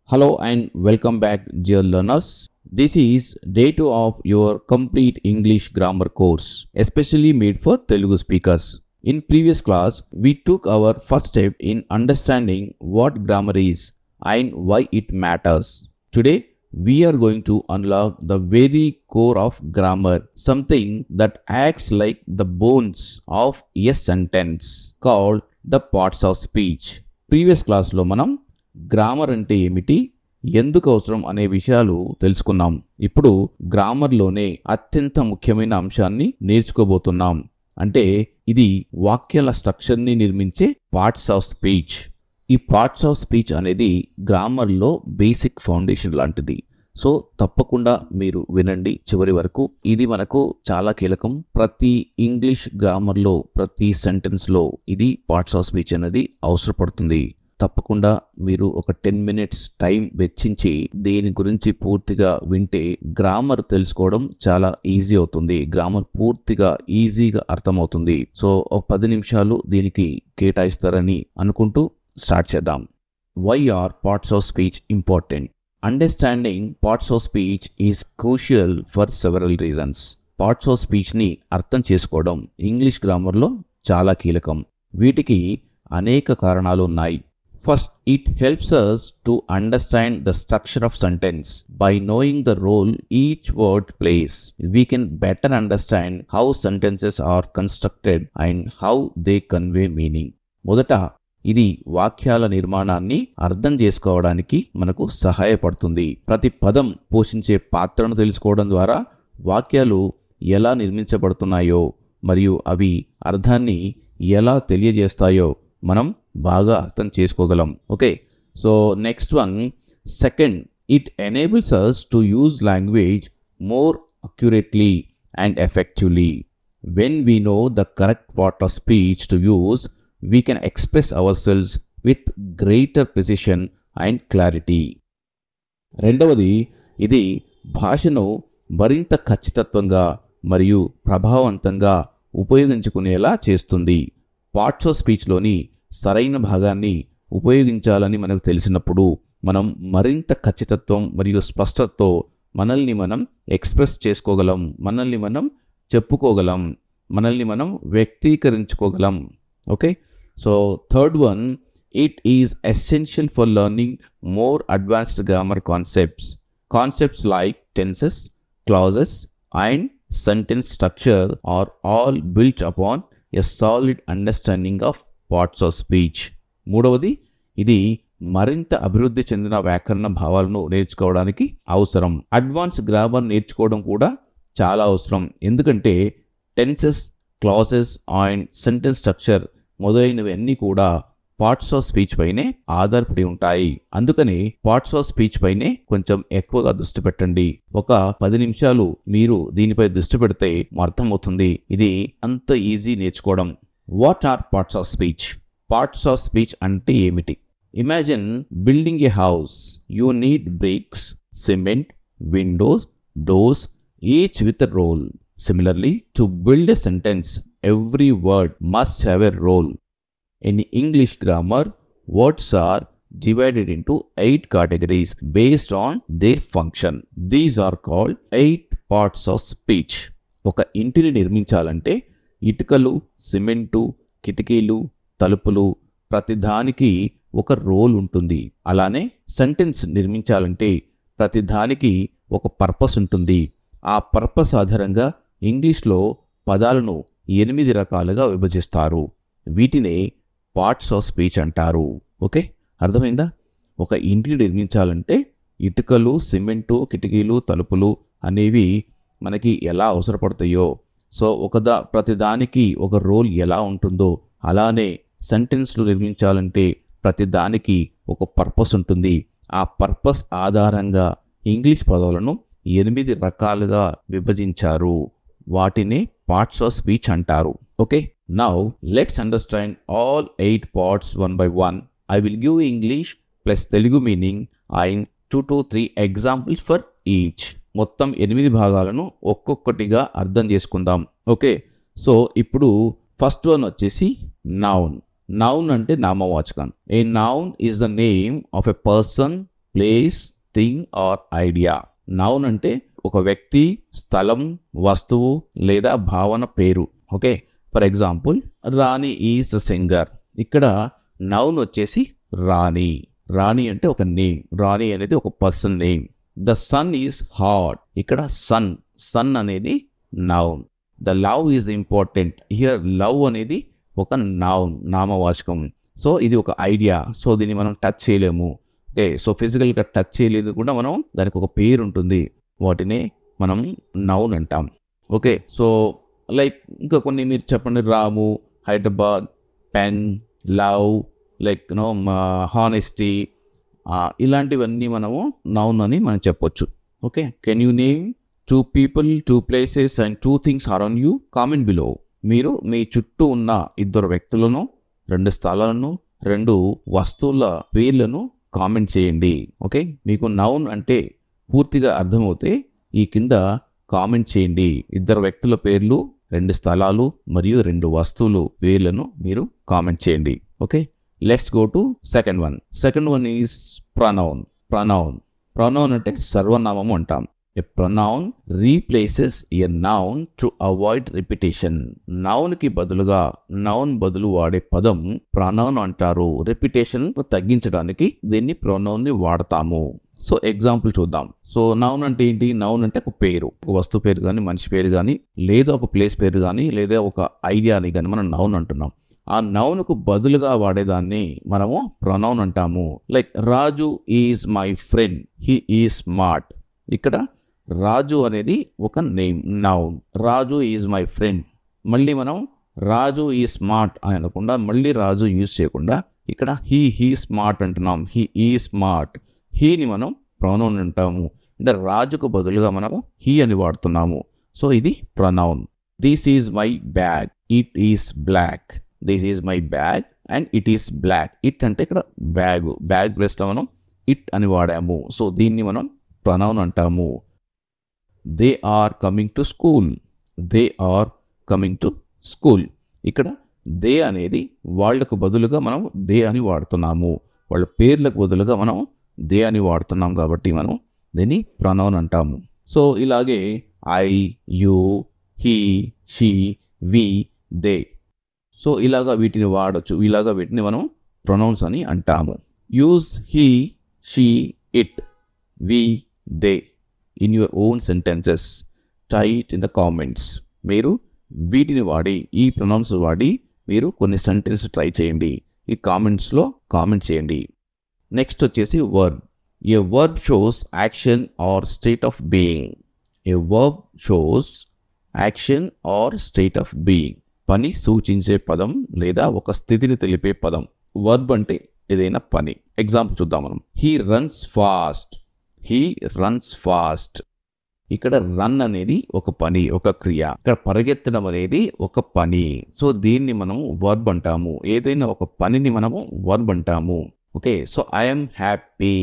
Hello and welcome back, dear learners. This is day 2 of your complete English grammar course, especially made for Telugu speakers. In previous class, we took our first step in understanding what grammar is and why it matters. Today, we are going to unlock the very core of grammar, something that acts like the bones of a sentence, called the parts of speech. Previous class lo manam grammar అంటే ఏమిటి, ఎందుకు అవసరం అనే విషయాలు తెలుసుకున్నాం. ఇప్పుడు గ్రామర్లోనే అత్యంత ముఖ్యమైన అంశాన్ని నేర్చుకోబోతున్నాం. అంటే ఇది వాక్యాల స్ట్రక్చర్ని నిర్మించే పార్ట్స్ ఆఫ్ స్పీచ్. ఈ పార్ట్స్ ఆఫ్ స్పీచ్ అనేది గ్రామర్లో బేసిక్ ఫౌండేషన్ లాంటిది. సో తప్పకుండా మీరు వినండి చివరి వరకు. ఇది మనకు చాలా కీలకం. ప్రతి ఇంగ్లీష్ గ్రామర్లో ప్రతి సెంటెన్స్లో ఇది పార్ట్స్ ఆఫ్ స్పీచ్ అనేది అవసరపడుతుంది. తప్పకుండా మీరు ఒక 10 minutes టైం వెచ్చించి దీని గురించి పూర్తిగా వింటే గ్రామర్ తెలుసుకోవడం చాలా ఈజీ అవుతుంది. గ్రామర్ పూర్తిగా ఈజీగా అర్థమవుతుంది. సో ఒక 10 నిమిషాలు దీనికి కేటాయిస్తారని అనుకుంటూ స్టార్ట్ చేద్దాం. Why are parts of speech important? Understanding parts of speech is crucial for several reasons. Parts of స్పీచ్ని అర్థం చేసుకోవడం ఇంగ్లీష్ గ్రామర్లో చాలా కీలకం. వీటికి అనేక కారణాలు ఉన్నాయి. First, it helps us to understand the structure of sentence. By knowing the role each word plays, we can better understand how sentences are constructed and how they convey meaning. మొదట ఇది వాక్యాల నిర్మాణాన్ని అర్థం చేసుకోవడానికి మనకు సహాయపడుతుంది. ప్రతి పదం పోషించే పాత్రను తెలుసుకోవడం ద్వారా వాక్యాలు ఎలా నిర్మించబడుతున్నాయో మరియు అవి అర్థాన్ని ఎలా తెలియజేస్తాయో మనం బాగా అర్థం చేసుకోగలం. Okay, so next one, second, it enables us to use language more accurately and effectively. When we know the correct part of speech to use, we can express ourselves with greater precision and clarity. రెండవది, ఇది భాషను మరింత ఖచ్చితత్వంగా మరియు ప్రభావవంతంగా ఉపయోగించుకునేలా చేస్తుంది. Parts of స్పీచ్లోని సరైన భాగాన్ని ఉపయోగించాలని మనకు తెలిసినప్పుడు మనం మరింత ఖచ్చితత్వం మరియు స్పష్టతతో మనల్ని మనం ఎక్స్ప్రెస్ చేసుకోగలం, మనల్ని మనం చెప్పుకోగలం, మనల్ని మనం వ్యక్తీకరించుకోగలం. Okay, so third one, it is essential for learning more advanced grammar concepts like tenses, clauses and sentence structure are all built upon a solid understanding of parts of speech. మూడవది, ఇది మరింత అభివృద్ధి చెందిన వ్యాకరణ భావాలను నేర్చుకోవడానికి అవసరం. అడ్వాన్స్ గ్రామర్ నేర్చుకోవడం కూడా చాలా అవసరం. ఎందుకంటే tenses, clauses and sentence structure మొదలైనవన్నీ కూడా పార్ట్స్ ఆఫ్ స్పీచ్ పైనే ఆధారపడి ఉంటాయి. అందుకని పార్ట్స్ ఆఫ్ స్పీచ్ పైనే కొంచెం ఎక్కువగా దృష్టి పెట్టండి. ఒక 10 నిమిషాలు మీరు దీనిపై దృష్టి పెడితే అర్థమవుతుంది ఇది అంత ఈజీ నేర్చుకోవడం. What are parts of speech? Parts of speech అంటే ఏమిటి? Imagine building a house. You need bricks, cement, windows, doors, each with a role. Similarly, to build a sentence, every word must have a role. In English grammar, words are divided into 8 categories based on their function. These are called 8 parts of speech. ఒక ఇంటిని నిర్మించాలంటే ఇటుకలు, cement, కిటికీలు, తలుపులు, ప్రతిదానికి ఒక role ఉంటుంది. అలానే sentence నిర్మించాలంటే ప్రతిదానికి ఒక పర్పస్ ఉంటుంది. ఆ పర్పస్ ఆధారంగా ఇంగ్లీష్లో పదాలను 8 రకాలుగా విభజిస్తారు. వీటినే పార్ట్స్ ఆఫ్ స్పీచ్ అంటారు. ఓకే, అర్థమైందా? ఒక ఇంటిని నిర్మించాలంటే ఇటుకలు, సిమెంటు, కిటికీలు, తలుపులు అనేవి మనకి ఎలా అవసరపడతాయో, సో ప్రతిదానికి ఒక రోల్ ఎలా ఉంటుందో అలానే సెంటెన్స్లు నిర్మించాలంటే ప్రతిదానికి ఒక పర్పస్ ఉంటుంది. ఆ పర్పస్ ఆధారంగా ఇంగ్లీష్ పదాలను 8 రకాలుగా విభజించారు. వాటిని పార్ట్స్ ఆఫ్ స్పీచ్ అంటారు. Okay, now let's understand all 8 parts one by one. I will give English plus Telugu meaning and 2 to 3 examples for each. మొత్తం 8 భాగాలను ఒక్కొక్కటిగా అర్థం చేసుకుందాం. ఓకే, సో ఇప్పుడు ఫస్ట్ వన్ వచ్చేసి నౌన్. నౌన్ అంటే నామవాచకం. A noun is the name of a person, place, thing or idea. Noun అంటే ఒక వ్యక్తి, స్థలం, వస్తువు లేదా భావన పేరు. Okay, for example Rani is the singer. ఇక్కడ నౌన్ వచ్చేసి రాణి. రాణి అంటే ఒక నేమ్, రాణి అనేది ఒక person name. The sun is hot. ఇక్కడ సన్ అనేది noun. The love is important. Here love అనేది ఒక నౌన్, నామవాచకం. సో ఇది ఒక ఐడియా. సో దీన్ని మనం టచ్ చేయలేము. ఓకే, సో ఫిజికల్గా టచ్ చేయలేదు కూడా మనం దానికి ఒక పేరు ఉంటుంది, వాటిని మనం నౌన్ అంటాం. ఓకే, సో లైక్ ఇంకా కొన్ని మీరు చెప్పండి. Ramu, Hyderabad, pen, love, like honesty, ఇలాంటివన్నీ మనము నౌన్ అని మనం చెప్పొచ్చు. Okay, can you name 2 people, 2 places and 2 things around you? Comment below. మీరు మీ చుట్టూ ఉన్న 2 వ్యక్తులను, 2 స్థలాలను, 2 వస్తువుల పేర్లను కామెంట్ చేయండి. ఓకే, మీకు నౌన్ అంటే పూర్తిగా అర్థమవుతే ఈ కింద కామెంట్ చేయండి. 2 వ్యక్తుల పేర్లు, 2 స్థలాలు మరియు 2 వస్తువులు పేర్లను మీరు కామెంట్ చేయండి. Okay, let's go to second one. Second one is pronoun. Pronoun అంటే సర్వనామము అంటాం. A pronoun replaces a noun to avoid repetition. నౌన్కి బదులుగా నౌన్ బదులు వాడే పదం ప్రొనౌన్ అంటారు. రిపిటేషన్ తగ్గించడానికి దీన్ని ప్రొనౌన్ని వాడతాము. సో ఎగ్జాంపుల్ చూద్దాం. సో నౌన్ అంటే ఏంటి? నౌన్ అంటే ఒక పేరు, ఒక వస్తువు పేరు కానీ, మనిషి పేరు కానీ, లేదా ఒక ప్లేస్ పేరు కానీ, లేదా ఒక ఐడియాని కానీ మనం నౌన్ అంటున్నాం. ఆ నౌన్కు బదులుగా వాడేదాన్ని మనము ప్రొనౌన్ అంటాము. Like Raju is my friend, he is smart. ఇక్కడ రాజు అనేది ఒక name, noun. Raju is my friend. మళ్ళీ మనం రాజు ఈజ్ స్మార్ట్ అని అనకుండా, మళ్ళీ రాజు యూజ్ చేయకుండా ఇక్కడ హీ స్మార్ట్ అంటున్నాం. He is smart. హీని మనం ప్రొనౌన్ అంటాము. అంటే రాజుకు బదులుగా మనము హీ అని వాడుతున్నాము. సో ఇది pronoun. This is my bag, it is black. This is my bag and it is black. It అంటే ఇక్కడ బ్యాగ్ ప్లేస్లో మనం ఇట్ అని వాడాము. సో దీన్ని మనం ప్రొనౌన్ అంటాము. They are coming to school. They are coming to school. ఇక్కడ దే అనేది వాళ్లకు బదులుగా మనం దే అని వాడుతున్నాము. వాళ్ళ పేర్లకు బదులుగా మనం దే అని వాడుతున్నాం కాబట్టి మనం దీన్ని ప్రొనౌన్ అంటాము. సో ఇలాగే I, you, he, she, we, they. So ఇలాగా వీటిని వాడచ్చు. ఇలాగా వీటిని మనం ప్రొనౌన్స్ అని అంటాము. Use he, she, it, we, they in your own sentences. Try it in the comments. మీరు వీటిని వాడి, ఈ ప్రొనౌన్స్ వాడి మీరు కొన్ని సెంటెన్స్ ట్రై చేయండి. ఈ కామెంట్స్లో కామెంట్ చేయండి. నెక్స్ట్ వచ్చేసి verb. A verb shows action or state of being. A verb shows action or state of being. పని సూచించే పదం లేదా ఒక స్థితిని తెలిపే పదం. వర్బ్ అంటే ఏదైనా పని. ఎగ్జాంపుల్ చూద్దాం మనం. He runs fast. He runs fast. ఇక్కడ రన్ అనేది ఒక పని, ఒక క్రియ. ఇక్కడ పరిగెత్తడం అనేది ఒక పని. సో దీన్ని మనం వర్బ్ అంటాము. ఏదైనా ఒక పనిని మనము వర్బ్ అంటాము. Okay, so I'm happy.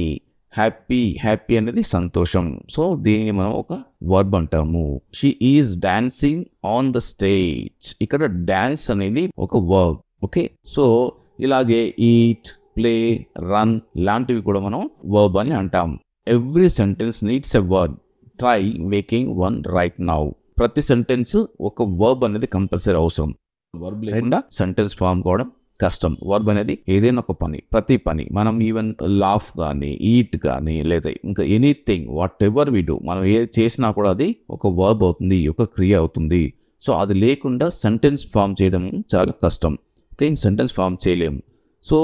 Happy అనేది సంతోషం. సో దీన్ని మనం ఒక వర్బ్ అంటాము. She is dancing on the stage. ఇక్కడ డాన్స్ అనేది ఒక వర్బ్. ఓకే, సో ఇలాగే ఈట్, ప్లే, రన్ లాంటివి కూడా మనం వర్బ్ అని అంటాము. Every sentence needs a verb. Try making one right now. ప్రతి సెంటెన్స్ ఒక వర్బ్ అనేది కంపల్సరీ అవసరం. వర్బ్ లేకుండా సెంటెన్స్ ఫామ్ కావడం కష్టం. వర్బ్ అనేది ఏదైనా ఒక పని, ప్రతి పని. మనం ఈవెన్ లాఫ్ కానీ, ఈట్ కానీ, లేదా ఇంకా anything whatever we do, మనం ఏది చేసినా కూడా అది ఒక వర్బ్ అవుతుంది, ఒక క్రియ అవుతుంది. సో అది లేకుండా సెంటెన్స్ ఫామ్ చేయడం చాలా కష్టం. ఓకే, సెంటెన్స్ ఫామ్ చేయలేము. సో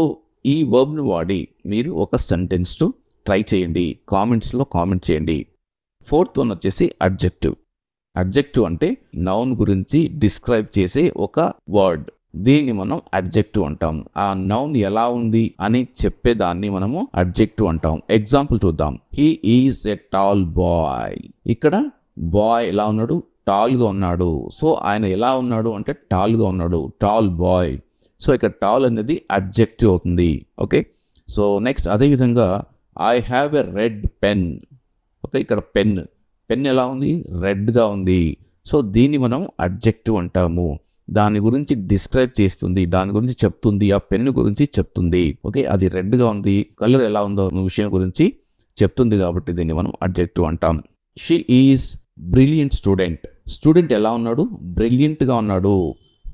ఈ వర్బ్ను వాడి మీరు ఒక సెంటెన్స్ ట్రై చేయండి. కామెంట్స్లో కామెంట్ చేయండి. ఫోర్త్ వన్ వచ్చేసి అడ్జెక్టివ్. అడ్జెక్టివ్ అంటే నౌన్ గురించి డిస్క్రైబ్ చేసే ఒక వర్డ్. దీన్ని మనం అడ్జెక్టివ్ అంటాం. ఆ నౌన్ ఎలా ఉంది అని చెప్పేదాన్ని మనము అడ్జెక్టివ్ అంటాం. ఎగ్జాంపుల్ చూద్దాం. He is a tall boy. ఇక్కడ బాయ్ ఎలా ఉన్నాడు? టాల్గా ఉన్నాడు. సో ఆయన ఎలా ఉన్నాడు అంటే టాల్గా ఉన్నాడు, టాల్ బాయ్. సో ఇక్కడ టాల్ అనేది అడ్జెక్టివ్ అవుతుంది. ఓకే, సో నెక్స్ట్ అదేవిధంగా I have a red pen. Okay, ఇక్కడ పెన్ ఎలా ఉంది? రెడ్గా ఉంది. సో దీన్ని మనం అడ్జెక్టివ్ అంటాము. దాని గురించి డిస్క్రైబ్ చేస్తుంది, దాని గురించి చెప్తుంది, ఆ పెన్ను గురించి చెప్తుంది. ఓకే, అది రెడ్గా ఉంది, కలర్ ఎలా ఉందో విషయం గురించి చెప్తుంది కాబట్టి దీన్ని మనం అడ్జెక్టివ్ అంటాం. She is brilliant student. Student ఎలా ఉన్నాడు? బ్రిలియంట్గా ఉన్నాడు.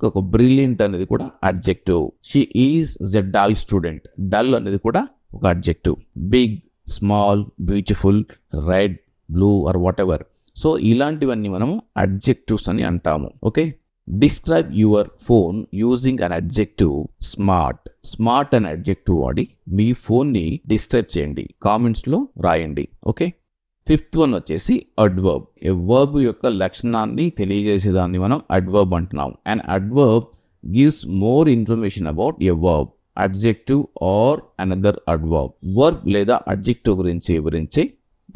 ఒక బ్రిలియంట్ అనేది కూడా adjective. She is a dull student. Dull అనేది కూడా ఒక adjective. Big, small, beautiful, red, blue or whatever. So ఇలాంటివన్నీ మనము అడ్జెక్టివ్స్ అని అంటాము. Okay, describe your phone using an adjective smart. Smart అనే అడ్జెక్టివ్ వాడి మీ ఫోన్ని డిస్క్రైబ్ చేయండి, కామెంట్స్లో రాయండి. ఓకే, ఫిఫ్త్ వన్ వచ్చేసి అడ్వర్బ్. ఏ వర్బ్ యొక్క లక్షణాన్ని తెలియజేసేదాన్ని మనం అడ్వర్బ్ అంటున్నాం. And adverb gives more information about a verb, adjective or another adverb. Verb లేదా అడ్జెక్టివ్ గురించి వివరించే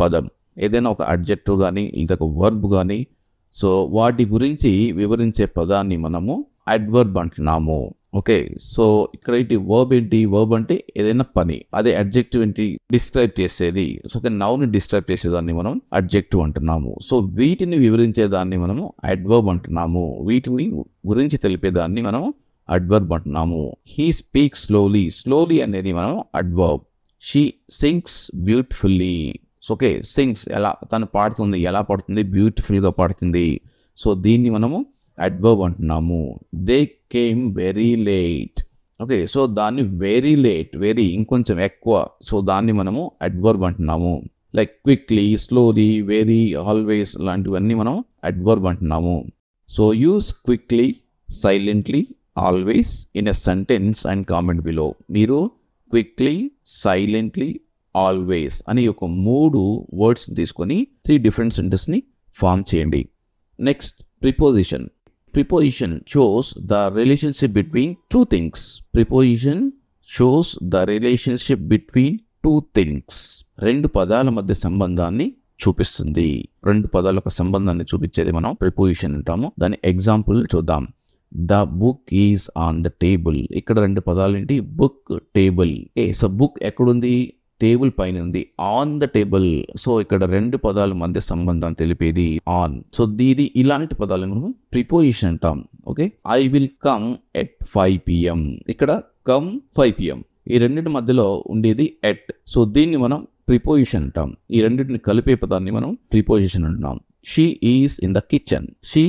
పదం. ఏదైనా ఒక అడ్జెక్టివ్ కానీ లేదా ఒక వర్బ్ కానీ, సో వాటి గురించి వివరించే పదాన్ని మనము అడ్వర్బ్ అంటున్నాము. ఓకే, సో ఇక్కడ ఏంటి వర్బ్ ఏంటి? వర్బ్ అంటే ఏదైనా పని. అదే అడ్జెక్టివ్ ఏంటి? డిస్క్రైబ్ చేసేది. సో నౌని డిస్క్రైబ్ చేసేదాన్ని మనం అడ్జెక్టివ్ అంటున్నాము. సో వీటిని వివరించేదాన్ని మనము అడ్వర్బ్ అంటున్నాము. వీటిని గురించి తెలిపేదాన్ని మనము అడ్వర్బ్ అంటున్నాము. He speaks slowly. స్లోలీ అనేది మనం adverb. She sings beautifully. Okay, sings ఎలా తను పాడుతుంది, ఎలా పాడుతుంది? బ్యూటిఫుల్గా పాడుతుంది. సో దీన్ని మనము అడ్వర్బ్ అంటున్నాము. They came very late. Okay, so దాన్ని వెరీ లేట్, వెరీ ఇంకొంచెం ఎక్కువ, సో దాన్ని మనము అడ్వర్బ్ అంటున్నాము. Like quickly, slowly, very, always లాంటివన్నీ మనం అడ్వర్బ్ అంటున్నాము. So use quickly, silently, always in a sentence and comment below. మీరు క్విక్లీ, సైలెంట్లీ, ఆల్వేస్ అని ఒక 3 వర్డ్స్ తీసుకొని 3 డిఫరెంట్ సెంటెన్స్ని ఫామ్ చేయండి. Next preposition. Preposition shows the relationship between 2 things. Preposition shows the relationship between 2 things. 2 పదాల మధ్య సంబంధాన్ని చూపిస్తుంది. 2 పదాల యొక్క సంబంధాన్ని చూపించేది మనం ప్రిపోజిషన్ అంటాము. దాని ఎగ్జాంపుల్ చూద్దాం. The book is on the table. ఇక్కడ 2 పదాలు ఏంటి? Book, table. సో బుక్ ఎక్కడుంది? టేబుల్ పైన ఉంది. On the table. సో ఇక్కడ 2 పదాల మధ్య సంబంధం తెలిపేది ఆన్. సో దీని ఇలాంటి పదాలను మనం ప్రిపోజిషన్ అంటాం. Okay, I will come at 5 PM. ఇక్కడ కమ్ 5 PM. ఈ రెండింటి మధ్యలో ఉండేది ఎట్. సో దీన్ని మనం ప్రిపోజిషన్ అంటాం. ఈ రెండింటిని కలిపే పదాన్ని మనం ప్రిపోజిషన్ అంటున్నాం. She is in the kitchen. She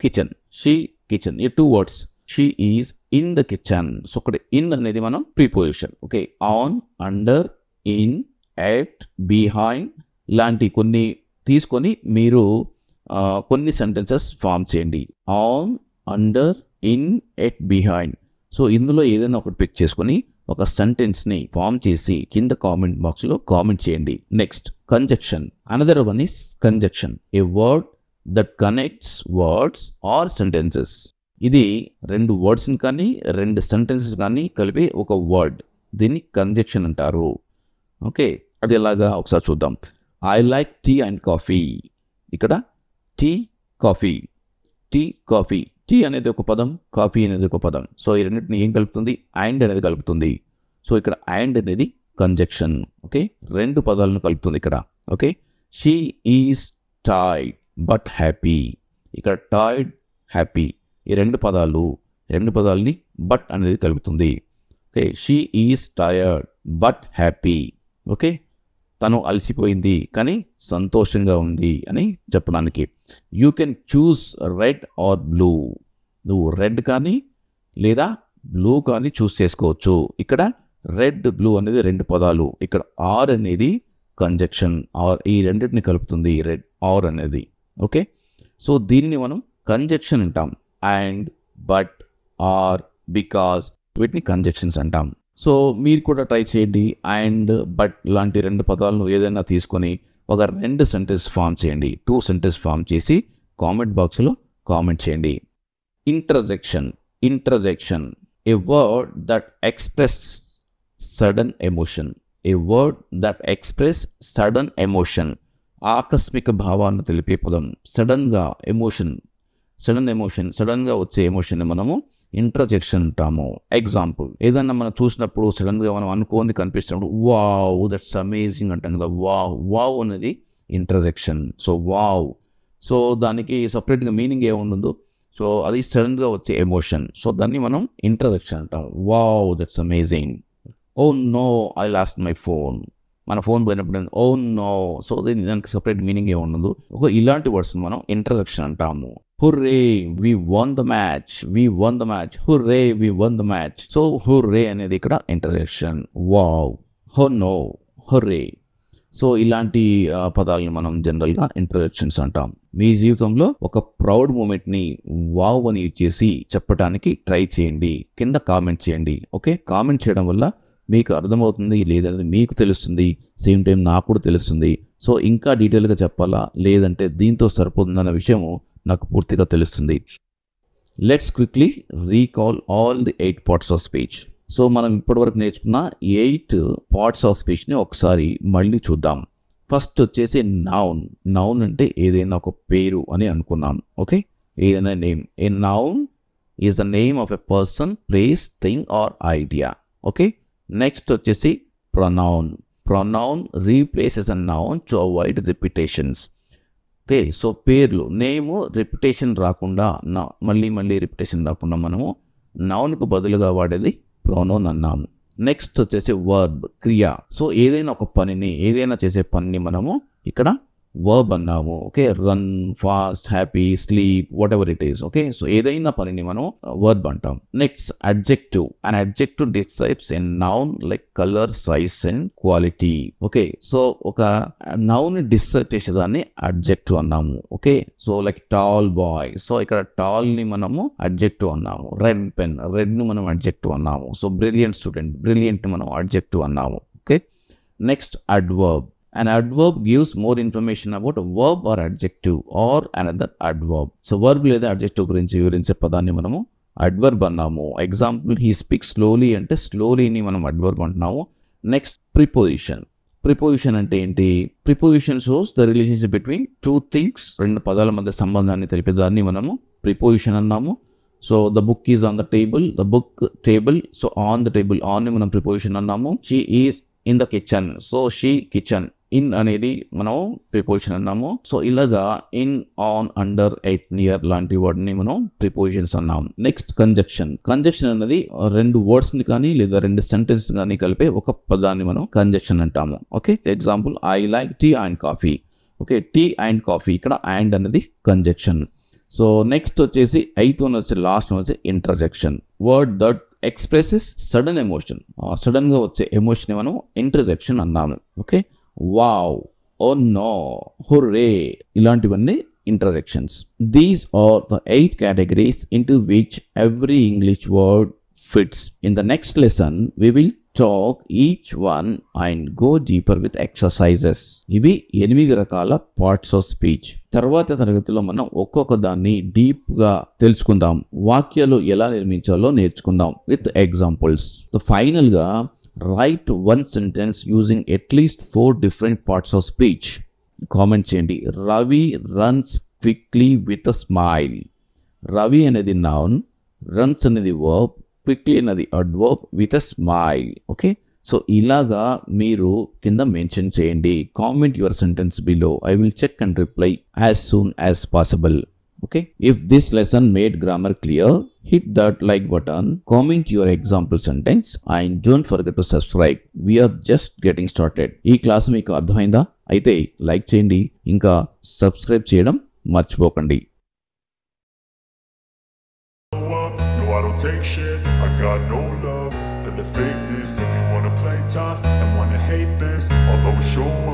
kitchen. She kitchen. ఈ 2 words. She is in the kitchen. So ఇక్కడ ఇన్ అనేది మనం preposition. Okay, on, under, in, at, behind లాంటి కొన్ని తీసుకొని మీరు కొన్ని సెంటెన్సెస్ ఫామ్ చేయండి. On, under, in, at, behind. So ఇందులో ఏదైనా ఒకటి పిక్ చేసుకొని ఒక సెంటెన్స్ని ఫామ్ చేసి కింద కామెంట్ బాక్స్లో కామెంట్ చేయండి. Next conjunction. Another one is conjunction. A word that connects words or sentences. ఇది 2 వర్డ్స్ని కానీ 2 సెంటెన్సెస్ కానీ కలిపి ఒక వర్డ్. దీన్ని కంజక్షన్ అంటారు. ఓకే, అది ఎలాగా ఒకసారి చూద్దాం. I like tea and coffee. ఇక్కడ tea, coffee. Tea, coffee. Tea అనేది ఒక పదం, కాఫీ అనేది ఒక పదం. సో ఈ రెండింటిని ఏం కలుపుతుంది? అండ్ అనేది కలుపుతుంది. సో ఇక్కడ అండ్ అనేది కంజక్షన్. ఓకే, 2 పదాలను కలుపుతుంది ఇక్కడ. Okay, she is tired but happy. ఇక్కడ టైర్డ్, హ్యాపీ ఈ 2 పదాలని బట్ అనేది కలుపుతుంది. Okay, she is tired but happy. Okay, తను అలసిపోయింది కానీ సంతోషంగా ఉంది అని చెప్పడానికి. You can choose red or blue. నువ్వు రెడ్ కానీ లేదా బ్లూ కానీ చూస్ చేసుకోవచ్చు. ఇక్కడ రెడ్, బ్లూ అనేది 2 పదాలు. ఇక్కడ ఆర్ అనేది కంజక్షన్. ఆర్ ఈ రెండింటిని కలుపుతుంది రెడ్, ఆర్ అనేది. ఓకే, సో దీనిని మనం కంజక్షన్ అంటాం. అండ్, బట్, ఆర్, బికాస్ వీటిని కంజక్షన్స్ అంటాం. సో మీరు కూడా ట్రై చేయండి. అండ్, బట్ లాంటి 2 పదాలను ఏదైనా తీసుకొని ఒక 2 సెంటెన్స్ ఫామ్ చేయండి. 2 సెంటెన్స్ ఫామ్ చేసి కామెంట్ బాక్స్లో కామెంట్ చేయండి. Interjection. Interjection. A word that express sudden emotion. A word that express sudden emotion. ఆకస్మిక భావాన్ని తెలిపే పదం. సడన్గా ఎమోషన్, సడన్గా వచ్చే ఎమోషన్ని మనము ఇంటర్జెక్షన్ అంటాము. ఎగ్జాంపుల్, ఏదన్నా మనం చూసినప్పుడు సడన్గా మనం అనుకోని కనిపిస్తున్నప్పుడు వావ్ దట్స్ అమేజింగ్ అంటాం కదా. వావ్ అనేది ఇంటర్జెక్షన్. సో వావ్, సో దానికి సపరేట్గా మీనింగ్ ఏముండదు. సో అది సడన్గా వచ్చే ఎమోషన్. సో దాన్ని మనం ఇంటర్జెక్షన్ అంటాం. Wow that's amazing. Oh no I lost my phone. మన ఫోన్ పోయినప్పుడు ఓ నో, సో దానికి సపరేట్ మీనింగ్ ఏ ఉండదు. ఒక ఇలాంటి వర్డ్స్ మనం ఇంటర్జెక్షన్ అంటాము. Hurray we won the match, we won the match, hurray we won the match. So hurray అనేది ఇక్కడ interjection. Wow, oh no, hurray. So ఇలాంటి పదాలను మనం జనరల్గా ఇంటర్జెక్షన్స్ అంటాం. మీ జీవితంలో ఒక ప్రౌడ్ మూమెంట్ని వావ్ అని యూజ్ చేసి చెప్పడానికి ట్రై చేయండి. కింద కామెంట్ చేయండి. ఓకే, కామెంట్ చేయడం వల్ల మీకు అర్థమవుతుంది లేదనేది మీకు తెలుస్తుంది, సేమ్ టైం నాకు కూడా తెలుస్తుంది. సో ఇంకా డీటెయిల్గా చెప్పాలా లేదంటే దీంతో సరిపోతుందన్న విషయము నాకు పూర్తిగా తెలుస్తుంది. Let's quickly recall all the 8 parts of speech. So మనం ఇప్పటివరకు నేర్చుకున్న 8 పార్ట్స్ ఆఫ్ స్పీచ్ని ఒకసారి మళ్ళీ చూద్దాం. ఫస్ట్ వచ్చేసి నౌన్. నౌన్ అంటే ఏదైనా ఒక పేరు అని అనుకున్నాం. ఓకే, ఏదైనా name. A noun is the name of a person, place, thing or idea. Okay, next వచ్చేసి pronoun. Pronoun replaces a noun to avoid repetitions. Okay, so పేర్లు, నేము రిపిటేషన్ రాకుండా, మళ్ళీ రిపిటేషన్ రాకుండా మనము నౌన్కు బదులుగా వాడేది ప్రొనౌన్ అన్నాము. నెక్స్ట్ వచ్చేసి వర్బ్, క్రియ. సో ఏదైనా ఒక పనిని, ఏదైనా చేసే పనిని మనము ఇక్కడ వర్బ్ అన్నాము. Okay, run, fast, happy, sleep, whatever it is. Okay, so ఏదైనా పనిని మనం వర్బ్ అంటాం. Next adjective. And adjective describes a noun like colour, size and quality. Okay, so ఒక నౌన్ డిస్క్రైబ్ చేసేదాన్ని అడ్జెక్టివ్ అన్నాము. Okay, so like tall boy. So ఇక్కడ tall ని మనము అడ్జెక్టివ్ అన్నాము. రెడ్ పెన్, రెడ్ ని మనం అడ్జెక్టివ్ అన్నాము. సో బ్రిలియంట్ స్టూడెంట్, బ్రిలియంట్ ని మనం అడ్జెక్టివ్ అన్నాము. Okay, next adverb. An adverb gives more information about a verb or adjective or another adverb. So verb లేదా adjective గురించి వివరించే పదాన్ని మనము adverb అన్నాము. ఎగ్జాంపుల్, he speaks slowly అంటే slowlyని మనం adverb అంటున్నాము. Next preposition. ప్రిపోజిషన్ అంటే ఏంటి? Preposition shows the relationship between two things. రెండు పదాల మధ్య సంబంధాన్ని తెలిపేదాన్ని మనము ప్రిపోజిషన్ అన్నాము. So the book is on the table, the book table. So on the table, on ని మనం ప్రిపోజిషన్ అన్నాము. She is in the kitchen, so she kitchen. In అనేది మనం ప్రిపోజిషన్ అన్నాము. సో ఇలాగా in, on, under, at, near లాంటి వాటిని మనం ప్రిపోజిషన్స్ అన్నాము. Next conjunction. కంజంక్షన్ అనేది రెండు వర్డ్స్ ని కానీ లేదా రెండు సెంటెన్స్ కానీ కలిపే ఒక పదాన్ని మనం కంజంక్షన్ అంటాము. Okay, example, I like tea and coffee. Okay, tea and coffee, ఇక్కడ అండ్ అనేది కంజంక్షన్. సో నెక్స్ట్ వచ్చేసి 8th వన్ వచ్చి లాస్ట్ వన్ వచ్చి interjection. Word that expresses sudden emotion. Sudden గా వచ్చే ఎమోషన్ మనం ఇంటర్జెక్షన్ అన్నాము. Okay, wow, oh no, hurray, ఇలాంటివన్నీ interjections. These are the 8 categories into which every English word fits. In the next lesson, we will talk each one and go deeper with exercises. ఇవి 8 రకాల parts of speech. తర్వాత తరగతిలో మనం ఒక్కొక్క దాన్ని deep గా తెలుసుకుందాం. వాక్యాలు ఎలా నిర్మించాలో నేర్చుకుందాం విత్ ఎగ్జాంపుల్స్. ఫైనల్ గా write one sentence using at least 4 different parts of speech. Comment చేయండి. Ravi runs quickly with a smile. Ravi అనేది నౌన్, రన్స్ అనేది verb, quickly అనేది adverb with a smile. Okay, so ఇలాగా మీరు కింద మెన్షన్ చేయండి. Comment your sentence below. I will check and reply as soon as possible. Okay, if this lesson made grammar clear, hit that like button, comment your example sentence and don't forget to subscribe. We are just getting started. ఈ class మీకు అర్థమైందా? అయితే like చేయండి, ఇంకా subscribe చేయడం మర్చిపోకండి. No, I don't take shit. I got no love for the fakeness. If you wanna play tough and wanna hate this, I'll always show up.